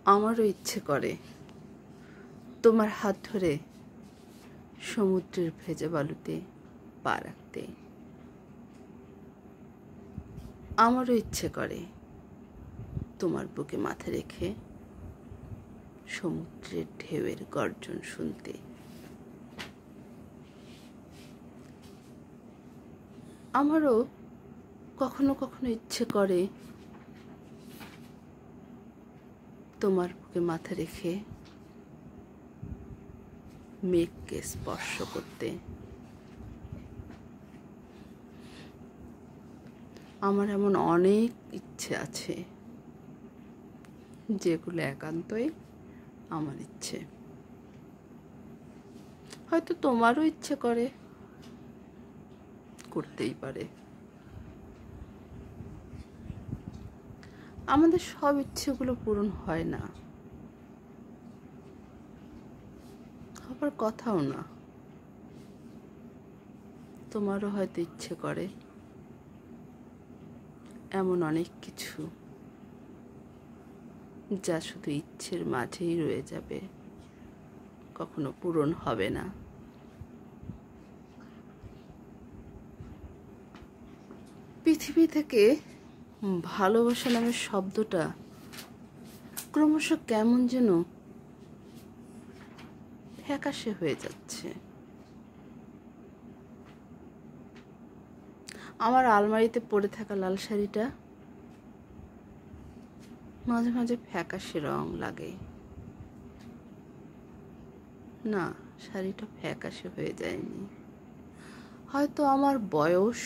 আমারও ইচ্ছে করে তোমার হাত ধরে সমুদ্রের ভেজা বালুতে পা রাখতে। আমারও ইচ্ছে করে তোমার বুকে মাথা রেখে সমুদ্রের ঢেউয়ের গর্জন শুনতে। আমারও কখনো কখনো ইচ্ছে করে তোমার বুকে মাথা রেখে মেঘকে স্পর্শ করতে। আমার এমন অনেক ইচ্ছে আছে যেগুলো একান্তই আমার ইচ্ছে। হয়তো তোমারও ইচ্ছে করে, করতেই পারে। আমাদের সব ইচ্ছেগুলো পূরণ হয় না, আবার কথাও না। তোমারও হয়তো ইচ্ছে করে এমন অনেক কিছু যা শুধু ইচ্ছের মাঝেই রয়ে যাবে, কখনো পূরণ হবে না। পৃথিবী থেকে ভালোবাসা নামের শব্দটা ক্রমশ কেমন যেন ফ্যাকাশে হয়ে যাচ্ছে। আমার আলমারিতে পড়ে থাকা লাল শাড়িটা মাঝে মাঝে ফ্যাকাশে রং লাগে। না, শাড়িটা ফ্যাকাশে হয়ে যায়নি। হয়তো আমার বয়স,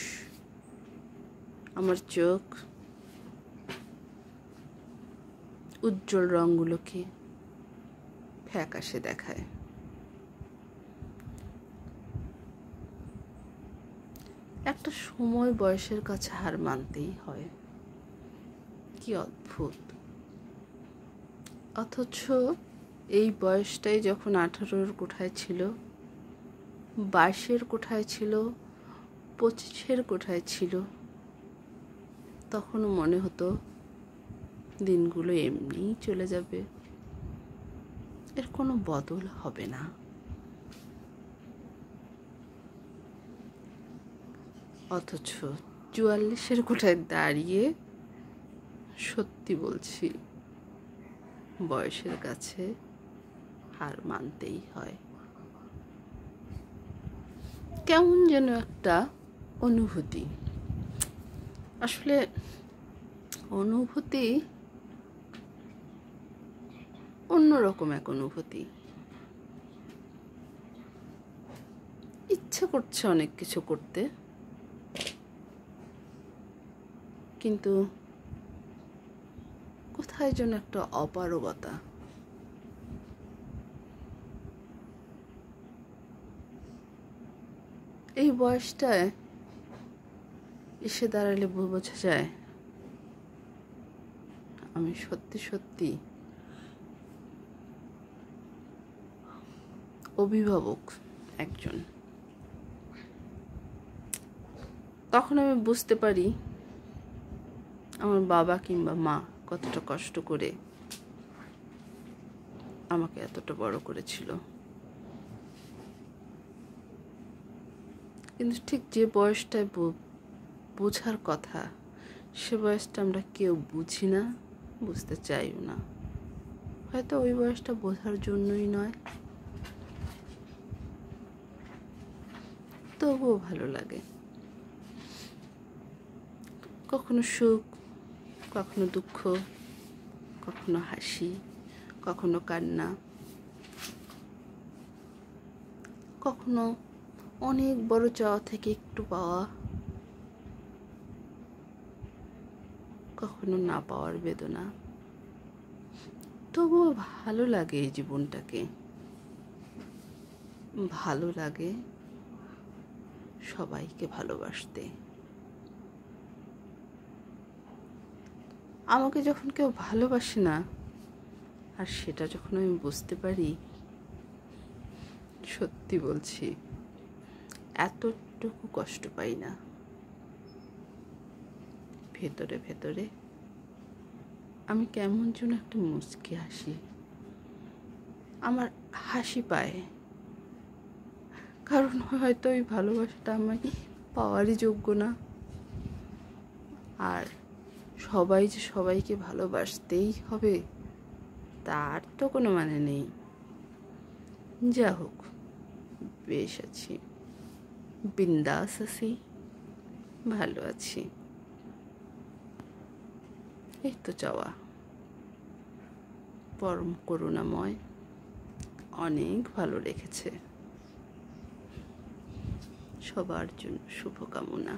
আমার চোখ উজ্জ্বল রঙগুলোকে ফ্যাকাশে দেখায়। একটা সময় বয়সের কাছে হার মানতেই হয়। কি অদ্ভুত! অথচ এই বয়সটাই যখন 18-র কোঠায় ছিল, 22-এর কোঠায় ছিল, 25-এর কোঠায় ছিল, তখনও মনে হতো দিনগুলো এমনিই চলে যাবে, এর কোনো বদল হবে না। অথচ 44-এর কোঠায় দাঁড়িয়ে সত্যি বলছি, বয়সের কাছে হার মানতেই হয়। কেমন যেন একটা অনুভূতি, আসলে অনুভূতি অন্যরকম এক অনুভূতি। ইচ্ছে করছে অনেক কিছু করতে, কিন্তু কোথায় যেন একটা অপারগতা। এই বয়সটায় এসে দাঁড়ালে বোঝা যায় আমি সত্যি সত্যি অভিভাবক একজন। তখন আমি বুঝতে পারি আমার বাবা কিংবা মা কতটা কষ্ট করে আমাকে এতটা বড় করেছিল। কিন্তু ঠিক যে বয়সটায় বোঝার কথা, সে বয়সটা আমরা কেউ বুঝি না, বুঝতে চাইও না। হয়তো ওই বয়সটা বোঝার জন্যই নয়, তবুও ভালো লাগে। কখনো সুখ, কখনো দুঃখ, কখনো হাসি, কখনো কান্না, কখনো অনেক বড় চাওয়া থেকে একটু পাওয়া, কখনো না পাওয়ার বেদনা। তবুও ভালো লাগে এই জীবনটাকে, ভালো লাগে সবাইকে ভালোবাসতে। আমাকে যখন কেউ ভালোবাসে না, আর সেটা যখন আমি বুঝতে পারি, সত্যি বলছি এতটুকু কষ্ট পাই না। ভেতরে ভেতরে আমি কেমন যেন একটা মুচকি হাসি, আমার হাসি পায়, কারণ হয়তো ওই ভালোবাসাটা আমি পাওয়ারই যোগ্য না। আর সবাই যে সবাইকে ভালোবাসতেই হবে তার তো কোনো মানে নেই। যা হোক, বেশ আছি, বিন্দাস আছি, ভালো আছি, এই তো চাওয়া। পরম করুণাময় অনেক ভালো রেখেছে। সবার জন্য শুভকামনা।